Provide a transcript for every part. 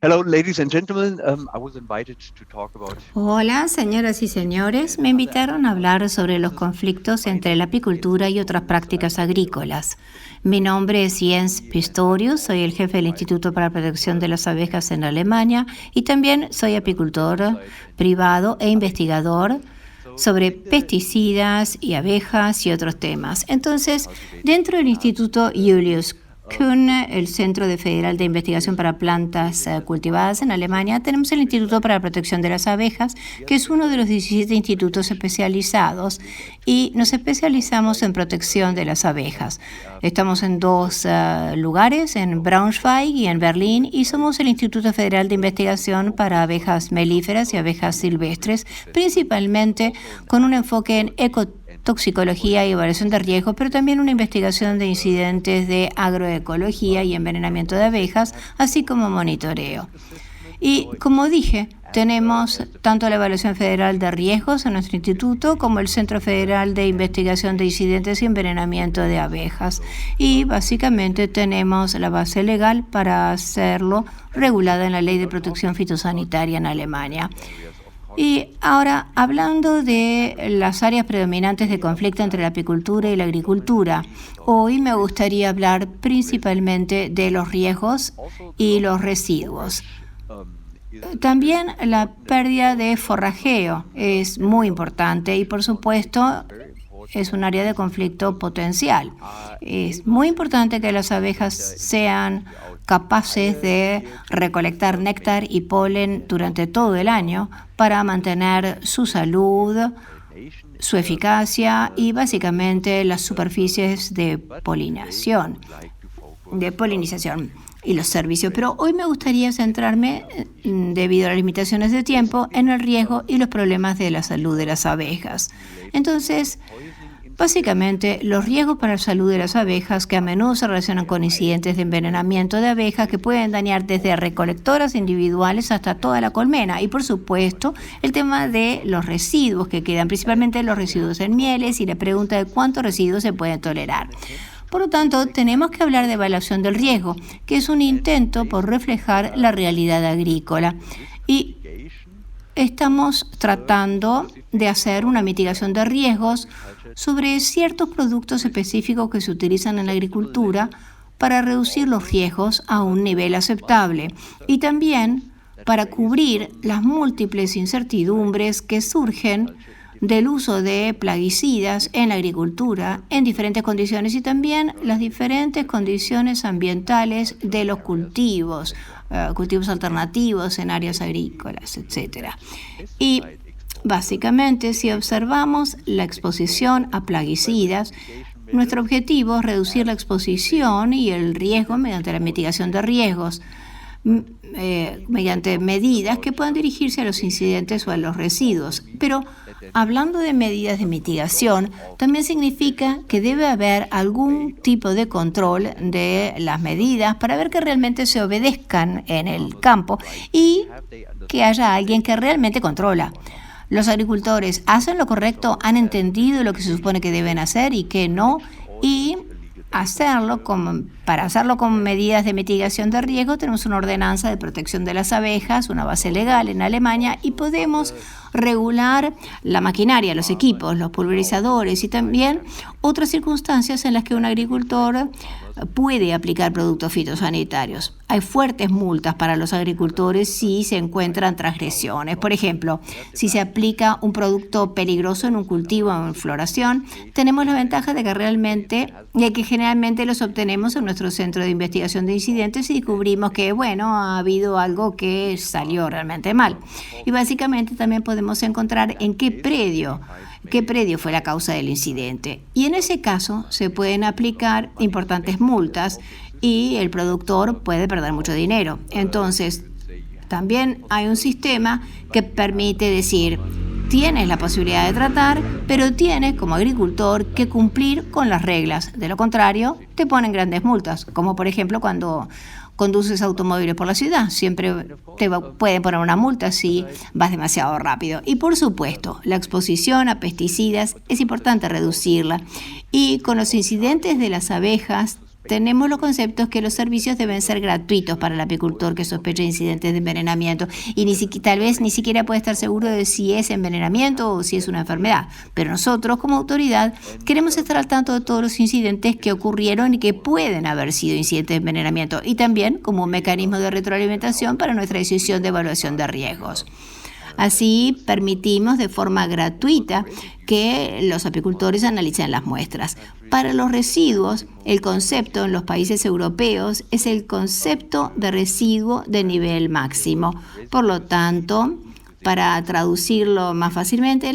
Hello, ladies and gentlemen. I was invited to talk about Hola, señoras y señores. Me invitaron a hablar sobre los conflictos entre la apicultura y otras prácticas agrícolas. Mi nombre es Jens Pistorius, soy el jefe del Instituto para la Protección de las Abejas en Alemania y también soy apicultor privado e investigador sobre pesticidas y abejas y otros temas. Entonces, dentro del Instituto Julius Kuhn, el Centro Federal de Investigación para Plantas Cultivadas en Alemania, tenemos el Instituto para la Protección de las Abejas, que es uno de los 17 institutos especializados, y nos especializamos en protección de las abejas. Estamos en dos lugares, en Braunschweig y en Berlín, y somos el Instituto Federal de Investigación para Abejas Melíferas y Abejas Silvestres, principalmente con un enfoque en toxicología y evaluación de riesgos, pero también una investigación de incidentes de agroecología y envenenamiento de abejas, así como monitoreo. Y como dije, tenemos tanto la Evaluación Federal de Riesgos en nuestro instituto como el Centro Federal de Investigación de Incidentes y Envenenamiento de Abejas. Y básicamente tenemos la base legal para hacerlo regulada en la Ley de Protección Fitosanitaria en Alemania. Y ahora, hablando de las áreas predominantes de conflicto entre la apicultura y la agricultura, hoy me gustaría hablar principalmente de los riesgos y los residuos. También la pérdida de forrajeo es muy importante y, por supuesto, es un área de conflicto potencial. Es muy importante que las abejas sean capaces de recolectar néctar y polen durante todo el año para mantener su salud, su eficacia y básicamente las superficies de polinización y los servicios. Pero hoy me gustaría centrarme, debido a las limitaciones de tiempo, en el riesgo y los problemas de la salud de las abejas. Entonces, básicamente, los riesgos para la salud de las abejas, que a menudo se relacionan con incidentes de envenenamiento de abejas que pueden dañar desde recolectoras individuales hasta toda la colmena. Y, por supuesto, el tema de los residuos que quedan, principalmente los residuos en mieles, y la pregunta de cuántos residuos se pueden tolerar. Por lo tanto, tenemos que hablar de evaluación del riesgo, que es un intento por reflejar la realidad agrícola. Y estamos tratando de hacer una mitigación de riesgos sobre ciertos productos específicos que se utilizan en la agricultura para reducir los riesgos a un nivel aceptable y también para cubrir las múltiples incertidumbres que surgen del uso de plaguicidas en la agricultura en diferentes condiciones y también las diferentes condiciones ambientales de los cultivos alternativos en áreas agrícolas, etc. Y básicamente, si observamos la exposición a plaguicidas, nuestro objetivo es reducir la exposición y el riesgo mediante la mitigación de riesgos, mediante medidas que puedan dirigirse a los incidentes o a los residuos. Pero hablando de medidas de mitigación, también significa que debe haber algún tipo de control de las medidas para ver que realmente se obedezcan en el campo y que haya alguien que realmente controla. Los agricultores hacen lo correcto, han entendido lo que se supone que deben hacer y que no, y para hacerlo con medidas de mitigación de riesgo tenemos una ordenanza de protección de las abejas, una base legal en Alemania, y podemos regular la maquinaria, los equipos, los pulverizadores y también otras circunstancias en las que un agricultor puede aplicar productos fitosanitarios. Hay fuertes multas para los agricultores si se encuentran transgresiones. Por ejemplo, si se aplica un producto peligroso en un cultivo o en floración, tenemos la ventaja de que generalmente los obtenemos en nuestro centro de investigación de incidentes y descubrimos que, ha habido algo que salió realmente mal. Y básicamente también podemos encontrar en qué predio fue la causa del incidente. Y en ese caso se pueden aplicar importantes multas y el productor puede perder mucho dinero. Entonces, también hay un sistema que permite decir: tienes la posibilidad de tratar, pero tienes como agricultor que cumplir con las reglas. De lo contrario, te ponen grandes multas, como por ejemplo cuando conduces automóviles por la ciudad. Siempre te pueden poner una multa si vas demasiado rápido. Y por supuesto, la exposición a pesticidas es importante reducirla. Y con los incidentes de las abejas tenemos los conceptos que los servicios deben ser gratuitos para el apicultor que sospecha incidentes de envenenamiento y tal vez ni siquiera puede estar seguro de si es envenenamiento o si es una enfermedad. Pero nosotros, como autoridad, queremos estar al tanto de todos los incidentes que ocurrieron y que pueden haber sido incidentes de envenenamiento, y también como un mecanismo de retroalimentación para nuestra decisión de evaluación de riesgos. Así, permitimos de forma gratuita que los apicultores analicen las muestras. Para los residuos, el concepto en los países europeos es el concepto de residuo de nivel máximo. Por lo tanto, para traducirlo más fácilmente,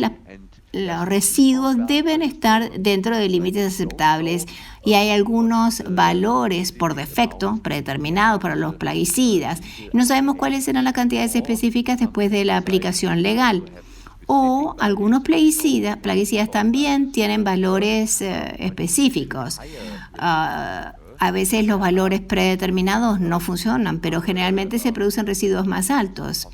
los residuos deben estar dentro de límites aceptables y hay algunos valores por defecto predeterminados para los plaguicidas. No sabemos cuáles serán las cantidades específicas después de la aplicación legal. O algunos plaguicidas también tienen valores específicos. A veces los valores predeterminados no funcionan, pero generalmente se producen residuos más altos.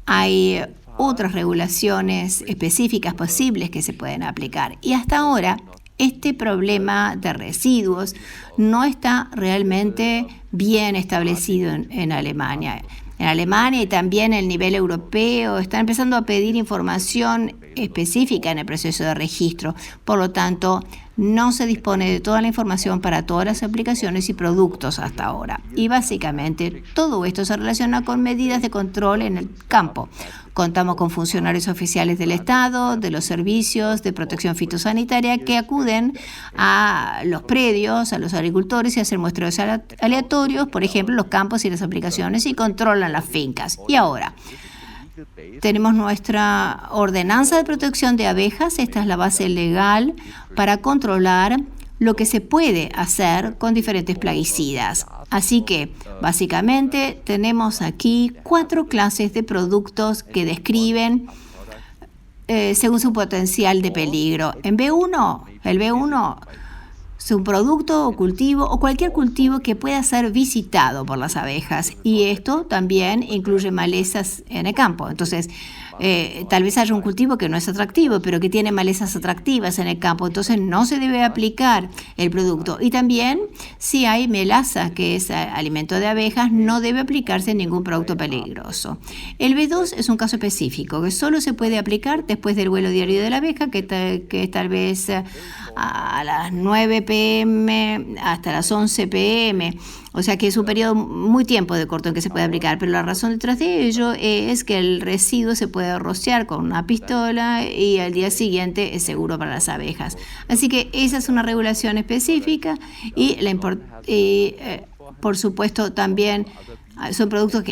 Hay otras regulaciones específicas posibles que se pueden aplicar. Y hasta ahora, este problema de residuos no está realmente bien establecido en Alemania. En Alemania y también el nivel europeo están empezando a pedir información específica en el proceso de registro. Por lo tanto, no se dispone de toda la información para todas las aplicaciones y productos hasta ahora. Y básicamente todo esto se relaciona con medidas de control en el campo. Contamos con funcionarios oficiales del Estado, de los servicios de protección fitosanitaria que acuden a los predios, a los agricultores y hacen muestreos aleatorios, por ejemplo, los campos y las aplicaciones, y controlan las fincas. Y ahora, tenemos nuestra ordenanza de protección de abejas. Esta es la base legal para controlar lo que se puede hacer con diferentes plaguicidas. Así que, básicamente, tenemos aquí 4 clases de productos que describen según su potencial de peligro. El B1 es un producto o cultivo o cualquier cultivo que pueda ser visitado por las abejas, y esto también incluye malezas en el campo. Entonces, tal vez haya un cultivo que no es atractivo, pero que tiene malezas atractivas en el campo, entonces no se debe aplicar el producto. Y también, si hay melaza, que es alimento de abejas, no debe aplicarse ningún producto peligroso. El B2 es un caso específico que solo se puede aplicar después del vuelo diario de la abeja, que es tal vez a las 9 p.m. hasta las 11 p.m., o sea que es un periodo muy corto en que se puede aplicar, pero la razón detrás de ello es que el residuo se puede rociar con una pistola y al día siguiente es seguro para las abejas. Así que esa es una regulación específica y por supuesto también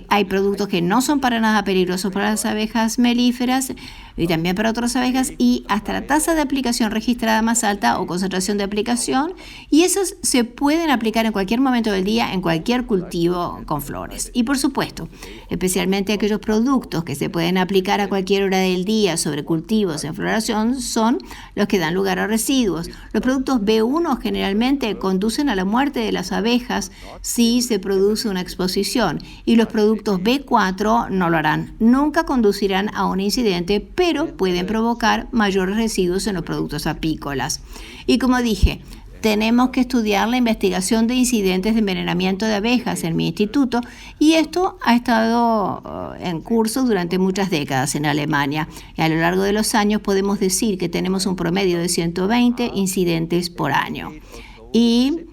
hay productos que no son para nada peligrosos para las abejas melíferas y también para otras abejas, y hasta la tasa de aplicación registrada más alta o concentración de aplicación, y esos se pueden aplicar en cualquier momento del día en cualquier cultivo con flores. Y por supuesto, especialmente aquellos productos que se pueden aplicar a cualquier hora del día sobre cultivos en floración son los que dan lugar a residuos. Los productos B1 generalmente conducen a la muerte de las abejas si se produce una exposición, y los productos B4 no lo harán. Nunca conducirán a un incidente, pero pueden provocar mayores residuos en los productos apícolas. Y como dije, tenemos que estudiar la investigación de incidentes de envenenamiento de abejas en mi instituto, y esto ha estado en curso durante muchas décadas en Alemania. Y a lo largo de los años podemos decir que tenemos un promedio de 120 incidentes por año. Y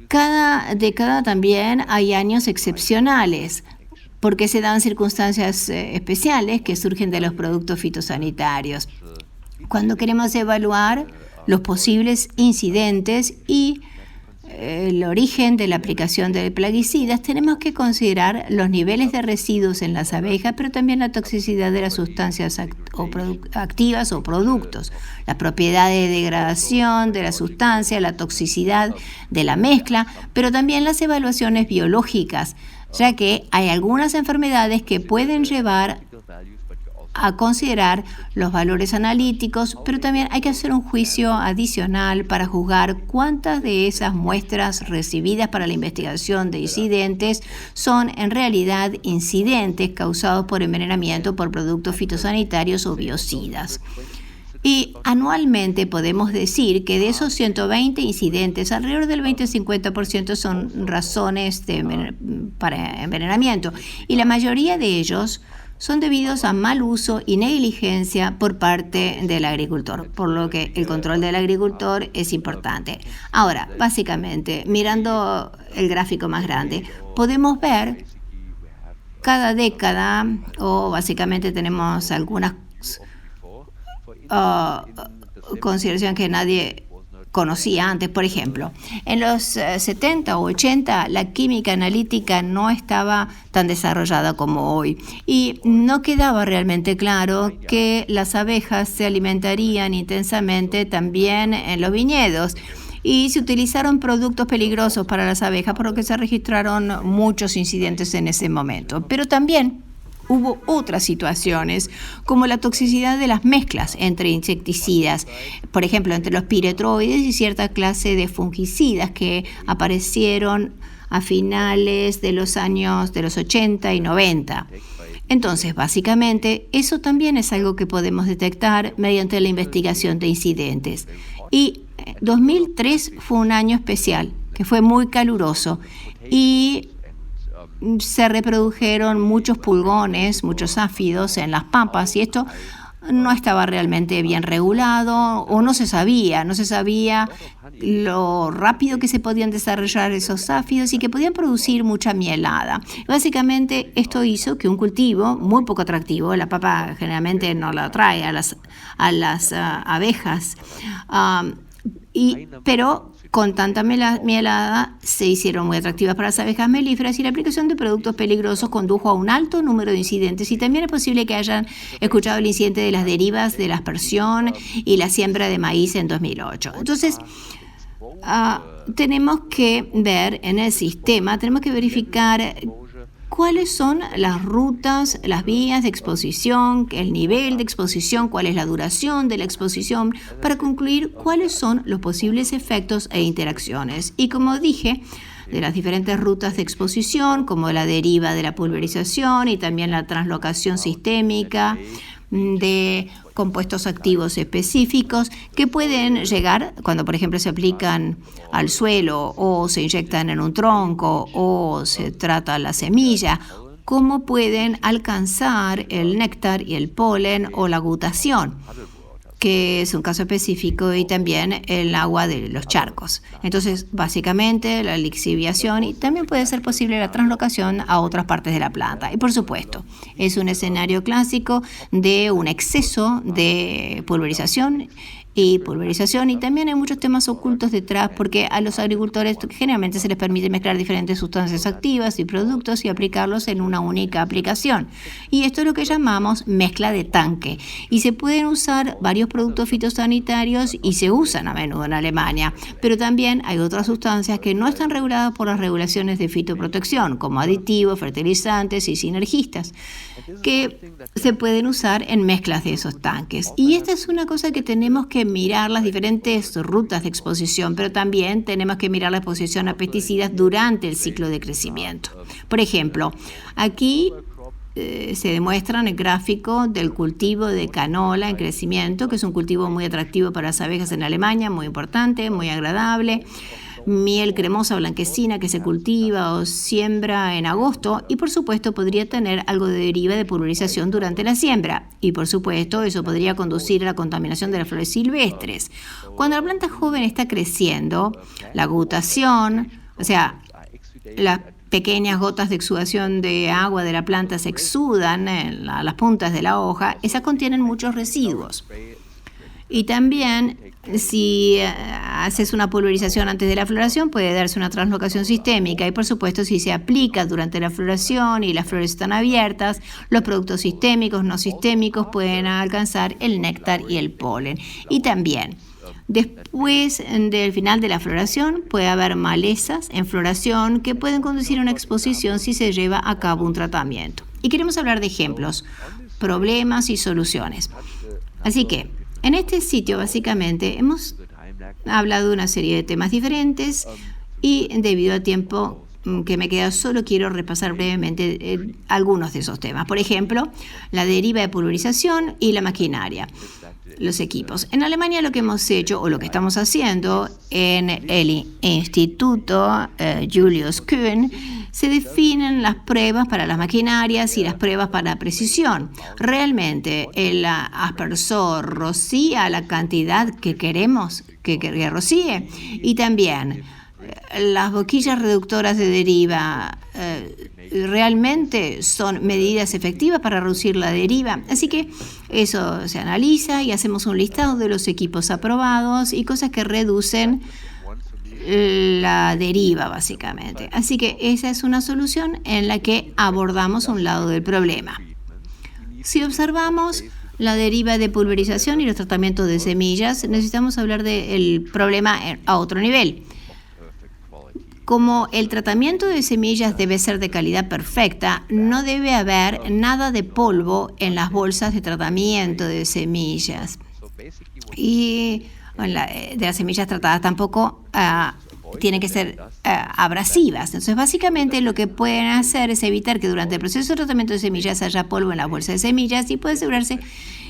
cada década también hay años excepcionales, porque se dan circunstancias especiales que surgen de los productos fitosanitarios. Cuando queremos evaluar los posibles incidentes y el origen de la aplicación de plaguicidas, tenemos que considerar los niveles de residuos en las abejas, pero también la toxicidad de las sustancias activas o productos, las propiedades de degradación de la sustancia, la toxicidad de la mezcla, pero también las evaluaciones biológicas, ya que hay algunas enfermedades que pueden llevar a considerar los valores analíticos, pero también hay que hacer un juicio adicional para juzgar cuántas de esas muestras recibidas para la investigación de incidentes son en realidad incidentes causados por envenenamiento por productos fitosanitarios o biocidas. Y anualmente podemos decir que de esos 120 incidentes, alrededor del 20-50% son razones para envenenamiento. Y la mayoría de ellos son debidos a mal uso y negligencia por parte del agricultor, por lo que el control del agricultor es importante. Ahora, básicamente, mirando el gráfico más grande, podemos ver cada década, o básicamente tenemos algunas consideraciones que nadie conocía antes. Por ejemplo, en los 70 o 80 la química analítica no estaba tan desarrollada como hoy y no quedaba realmente claro que las abejas se alimentarían intensamente también en los viñedos. Y se utilizaron productos peligrosos para las abejas, por lo que se registraron muchos incidentes en ese momento. Pero también hubo otras situaciones, como la toxicidad de las mezclas entre insecticidas, por ejemplo, entre los piretroides y cierta clase de fungicidas que aparecieron a finales de los años de los 80 y 90. Entonces, básicamente, eso también es algo que podemos detectar mediante la investigación de incidentes. Y 2003 fue un año especial, que fue muy caluroso y se reprodujeron muchos pulgones, muchos áfidos en las papas y esto no estaba realmente bien regulado o no se sabía lo rápido que se podían desarrollar esos áfidos y que podían producir mucha mielada. Básicamente esto hizo que un cultivo muy poco atractivo, la papa generalmente no la atrae a las abejas, pero con tanta mielada se hicieron muy atractivas para las abejas melíferas y la aplicación de productos peligrosos condujo a un alto número de incidentes. Y también es posible que hayan escuchado el incidente de las derivas de la aspersión y la siembra de maíz en 2008. Entonces, tenemos que ver en el sistema, tenemos que verificar cuáles son las rutas, las vías de exposición, el nivel de exposición, cuál es la duración de la exposición, para concluir cuáles son los posibles efectos e interacciones. Y como dije, de las diferentes rutas de exposición, como la deriva de la pulverización y también la translocación sistémica de compuestos activos específicos que pueden llegar cuando, por ejemplo, se aplican al suelo o se inyectan en un tronco o se trata la semilla, cómo pueden alcanzar el néctar y el polen o la gutación, que es un caso específico, y también el agua de los charcos. Entonces, básicamente, la lixiviación y también puede ser posible la translocación a otras partes de la planta. Y, por supuesto, es un escenario clásico de un exceso de pulverización y también hay muchos temas ocultos detrás porque a los agricultores generalmente se les permite mezclar diferentes sustancias activas y productos y aplicarlos en una única aplicación. Y esto es lo que llamamos mezcla de tanque. Y se pueden usar varios productos fitosanitarios y se usan a menudo en Alemania, pero también hay otras sustancias que no están reguladas por las regulaciones de fitoprotección, como aditivos, fertilizantes y sinergistas, que se pueden usar en mezclas de esos tanques. Y esta es una cosa que tenemos que mirar las diferentes rutas de exposición, pero también tenemos que mirar la exposición a pesticidas durante el ciclo de crecimiento. Por ejemplo, aquí se demuestra en el gráfico del cultivo de canola en crecimiento, que es un cultivo muy atractivo para las abejas en Alemania, muy importante, muy agradable. Miel cremosa blanquecina que se cultiva o siembra en agosto y por supuesto podría tener algo de deriva de pulverización durante la siembra y por supuesto eso podría conducir a la contaminación de las flores silvestres. Cuando la planta joven está creciendo, la gutación, o sea, las pequeñas gotas de exudación de agua de la planta se exudan en las puntas de la hoja, esas contienen muchos residuos. Y también, si haces una pulverización antes de la floración, puede darse una translocación sistémica. Y, por supuesto, si se aplica durante la floración y las flores están abiertas, los productos sistémicos, no sistémicos, pueden alcanzar el néctar y el polen. Y también, después del final de la floración, puede haber malezas en floración que pueden conducir a una exposición si se lleva a cabo un tratamiento. Y queremos hablar de ejemplos, problemas y soluciones. Así que, en este sitio, básicamente, hemos hablado de una serie de temas diferentes y debido a tiempo que me queda, solo quiero repasar brevemente algunos de esos temas. Por ejemplo, la deriva de pulverización y la maquinaria, los equipos. En Alemania lo que hemos hecho, o lo que estamos haciendo en el Instituto Julius Kühn, se definen las pruebas para las maquinarias y las pruebas para precisión. Realmente el aspersor rocía la cantidad que queremos que rocíe, y también las boquillas reductoras de deriva realmente son medidas efectivas para reducir la deriva. Así que eso se analiza y hacemos un listado de los equipos aprobados y cosas que reducen la deriva, básicamente. Así que esa es una solución en la que abordamos un lado del problema. Si observamos la deriva de pulverización y los tratamientos de semillas, necesitamos hablar del problema a otro nivel. Como el tratamiento de semillas debe ser de calidad perfecta, no debe haber nada de polvo en las bolsas de tratamiento de semillas. Y de las semillas tratadas tampoco tienen que ser abrasivas. Entonces, básicamente lo que pueden hacer es evitar que durante el proceso de tratamiento de semillas haya polvo en las bolsas de semillas, y puede asegurarse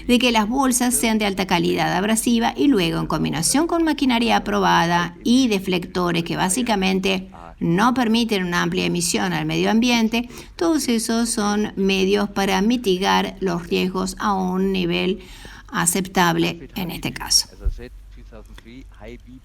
de que las bolsas sean de alta calidad abrasiva, y luego, en combinación con maquinaria aprobada y deflectores que básicamente no permiten una amplia emisión al medio ambiente, todos esos son medios para mitigar los riesgos a un nivel aceptable en este caso.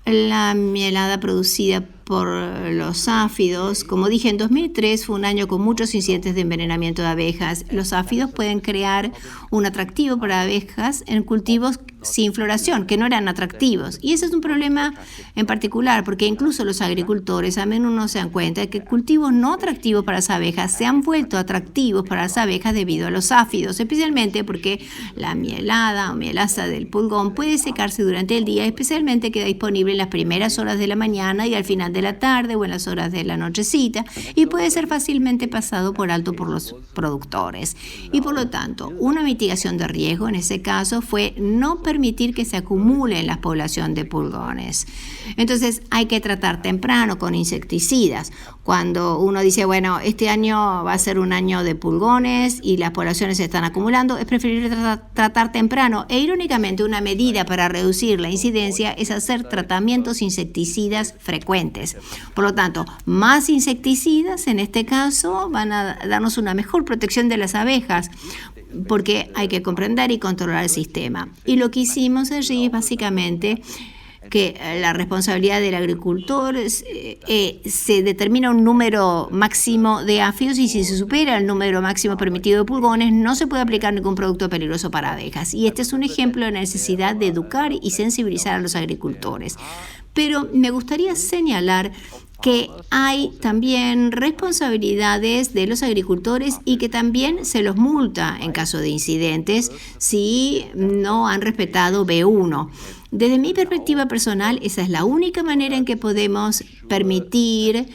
La mielada producida por los áfidos, como dije, en 2003 fue un año con muchos incidentes de envenenamiento de abejas. Los áfidos pueden crear un atractivo para abejas en cultivos sin floración, que no eran atractivos. Y ese es un problema en particular, porque incluso los agricultores a menudo no se dan cuenta de que cultivos no atractivos para las abejas se han vuelto atractivos para las abejas debido a los áfidos, especialmente porque la mielada o mielasa del pulgón puede secarse durante el día, especialmente queda disponible en las primeras horas de la mañana y al final de la tarde o en las horas de la nochecita, y puede ser fácilmente pasado por alto por los productores. Y por lo tanto, una mitigación de riesgo en ese caso fue no permitir que se acumulen la población de pulgones. Entonces hay que tratar temprano con insecticidas. Cuando uno dice, bueno, este año va a ser un año de pulgones y las poblaciones se están acumulando, es preferible tratar temprano. E irónicamente, una medida para reducir la incidencia es hacer tratamientos insecticidas frecuentes. Por lo tanto, más insecticidas en este caso van a darnos una mejor protección de las abejas, porque hay que comprender y controlar el sistema. Y lo que hicimos allí es básicamente que la responsabilidad del agricultor se determina un número máximo de áfidos, y si se supera el número máximo permitido de pulgones, no se puede aplicar ningún producto peligroso para abejas. Y este es un ejemplo de la necesidad de educar y sensibilizar a los agricultores. Pero me gustaría señalar que hay también responsabilidades de los agricultores y que también se los multa en caso de incidentes si no han respetado B1. Desde mi perspectiva personal, esa es la única manera en que podemos permitir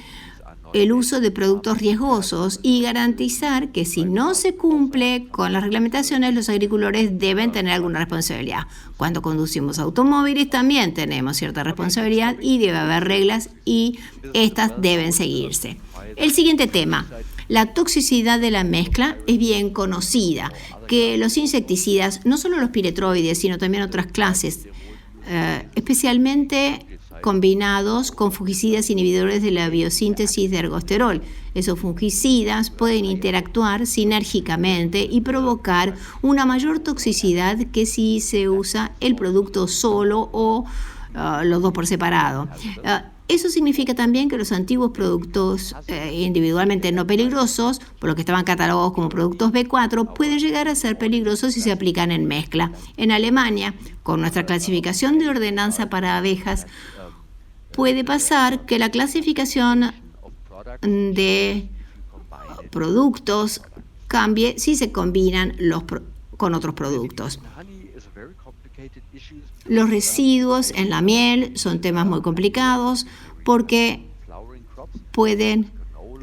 el uso de productos riesgosos y garantizar que si no se cumple con las reglamentaciones, los agricultores deben tener alguna responsabilidad. Cuando conducimos automóviles también tenemos cierta responsabilidad y debe haber reglas, y estas deben seguirse. El siguiente tema. La toxicidad de la mezcla es bien conocida, que los insecticidas, no solo los piretroides, sino también otras clases, especialmente combinados con fungicidas inhibidores de la biosíntesis de ergosterol. Esos fungicidas pueden interactuar sinérgicamente y provocar una mayor toxicidad que si se usa el producto solo o los dos por separado. Eso significa también que los antiguos productos individualmente no peligrosos, por lo que estaban catalogados como productos B4, pueden llegar a ser peligrosos si se aplican en mezcla. En Alemania, con nuestra clasificación de ordenanza para abejas, puede pasar que la clasificación de productos cambie si se combinan con otros productos. Los residuos en la miel son temas muy complicados porque pueden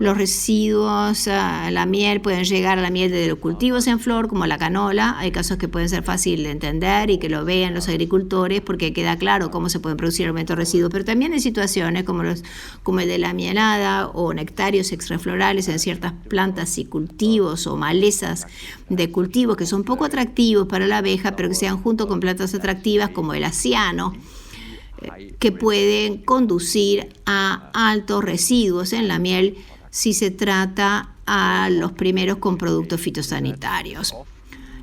Los residuos, la miel, pueden llegar a la miel de los cultivos en flor, como la canola. Hay casos que pueden ser fáciles de entender y que lo vean los agricultores porque queda claro cómo se pueden producir alimentos residuos. Pero también hay situaciones como el de la mielada o nectarios extraflorales en ciertas plantas y cultivos o malezas de cultivos que son poco atractivos para la abeja, pero que sean junto con plantas atractivas como el aciano, que pueden conducir a altos residuos en la miel si se trata a los primeros con productos fitosanitarios.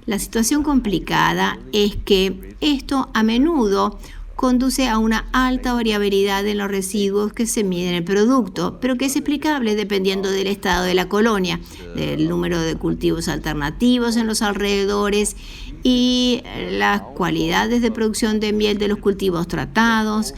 La situación complicada es que esto a menudo conduce a una alta variabilidad en los residuos que se miden en el producto, pero que es explicable dependiendo del estado de la colonia, del número de cultivos alternativos en los alrededores y las cualidades de producción de miel de los cultivos tratados,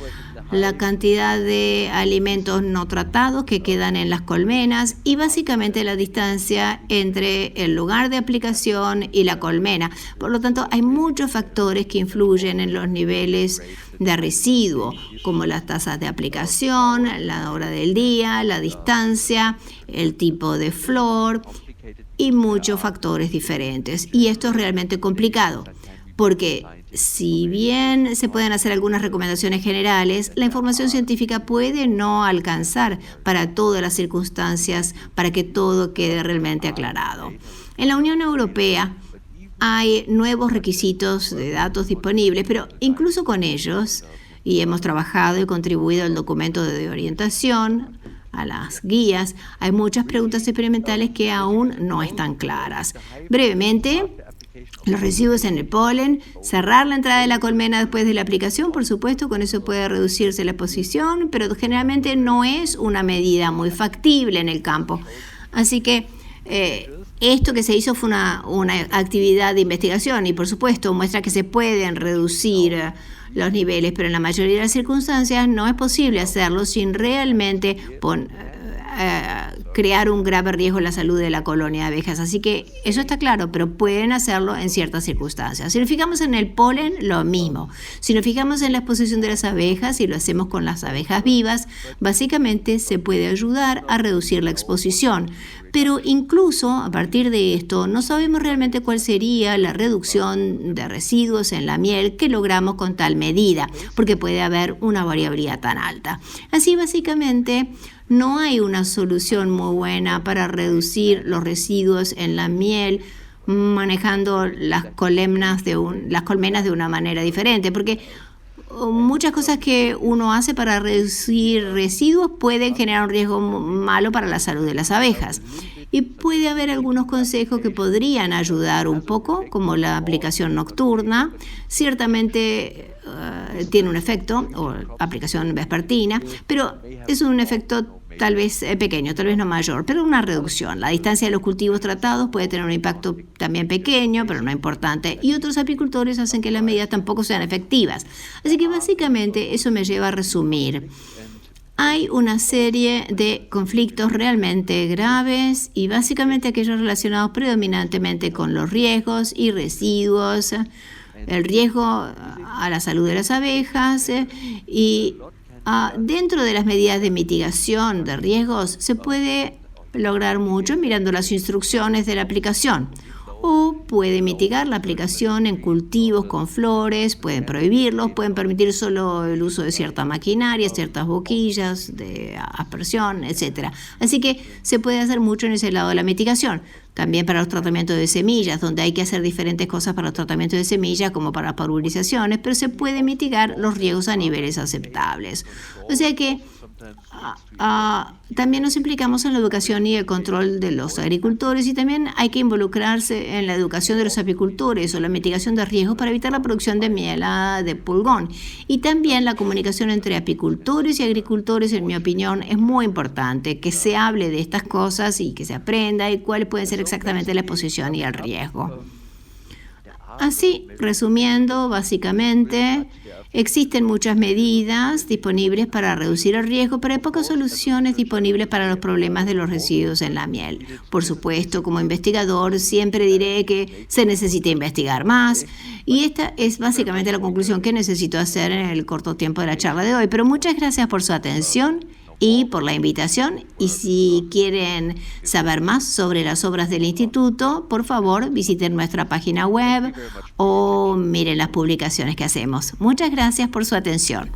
la cantidad de alimentos no tratados que quedan en las colmenas y básicamente la distancia entre el lugar de aplicación y la colmena. Por lo tanto, hay muchos factores que influyen en los niveles de residuo, como las tasas de aplicación, la hora del día, la distancia, el tipo de flor y muchos factores diferentes. Y esto es realmente complicado, porque si bien se pueden hacer algunas recomendaciones generales, la información científica puede no alcanzar para todas las circunstancias para que todo quede realmente aclarado. En la Unión Europea hay nuevos requisitos de datos disponibles, pero incluso con ellos, y hemos trabajado y contribuido al documento de orientación, a las guías, hay muchas preguntas experimentales que aún no están claras. Brevemente, los residuos en el polen, cerrar la entrada de la colmena después de la aplicación, por supuesto, con eso puede reducirse la exposición, pero generalmente no es una medida muy factible en el campo. Así que esto que se hizo fue una actividad de investigación y, por supuesto, muestra que se pueden reducir los niveles, pero en la mayoría de las circunstancias no es posible hacerlo sin realmente crear un grave riesgo en la salud de la colonia de abejas. Así que eso está claro, pero pueden hacerlo en ciertas circunstancias. Si nos fijamos en el polen, lo mismo. Si nos fijamos en la exposición de las abejas y lo hacemos con las abejas vivas, básicamente se puede ayudar a reducir la exposición. Pero incluso a partir de esto no sabemos realmente cuál sería la reducción de residuos en la miel que logramos con tal medida, porque puede haber una variabilidad tan alta. Así básicamente no hay una solución muy buena para reducir los residuos en la miel manejando las colmenas de una manera diferente, porque muchas cosas que uno hace para reducir residuos pueden generar un riesgo malo para la salud de las abejas. Y puede haber algunos consejos que podrían ayudar un poco, como la aplicación nocturna. Ciertamente tiene un efecto, o aplicación vespertina, pero es un efecto tal vez pequeño, tal vez no mayor, pero una reducción. La distancia de los cultivos tratados puede tener un impacto también pequeño, pero no importante, y otros apicultores hacen que las medidas tampoco sean efectivas. Así que básicamente eso me lleva a resumir. Hay una serie de conflictos realmente graves y básicamente aquellos relacionados predominantemente con los riesgos y residuos, el riesgo a la salud de las abejas y dentro de las medidas de mitigación de riesgos se puede lograr mucho mirando las instrucciones de la aplicación. O puede mitigar la aplicación en cultivos con flores, pueden prohibirlos, pueden permitir solo el uso de cierta maquinaria, ciertas boquillas de aspersión, etc. Así que se puede hacer mucho en ese lado de la mitigación. También para los tratamientos de semillas, donde hay que hacer diferentes cosas para los tratamientos de semillas como para pulverizaciones, pero se puede mitigar los riesgos a niveles aceptables. O sea que también nos implicamos en la educación y el control de los agricultores y también hay que involucrarse en la educación de los apicultores o la mitigación de riesgos para evitar la producción de mielada de pulgón. Y también la comunicación entre apicultores y agricultores, en mi opinión, es muy importante, que se hable de estas cosas y que se aprenda y cuáles pueden ser exactamente la exposición y el riesgo. Así, resumiendo, básicamente, existen muchas medidas disponibles para reducir el riesgo, pero hay pocas soluciones disponibles para los problemas de los residuos en la miel. Por supuesto, como investigador, siempre diré que se necesita investigar más, y esta es básicamente la conclusión que necesito hacer en el corto tiempo de la charla de hoy. Pero muchas gracias por su atención y por la invitación. Y si quieren saber más sobre las obras del instituto, por favor visiten nuestra página web o miren las publicaciones que hacemos. Muchas gracias por su atención.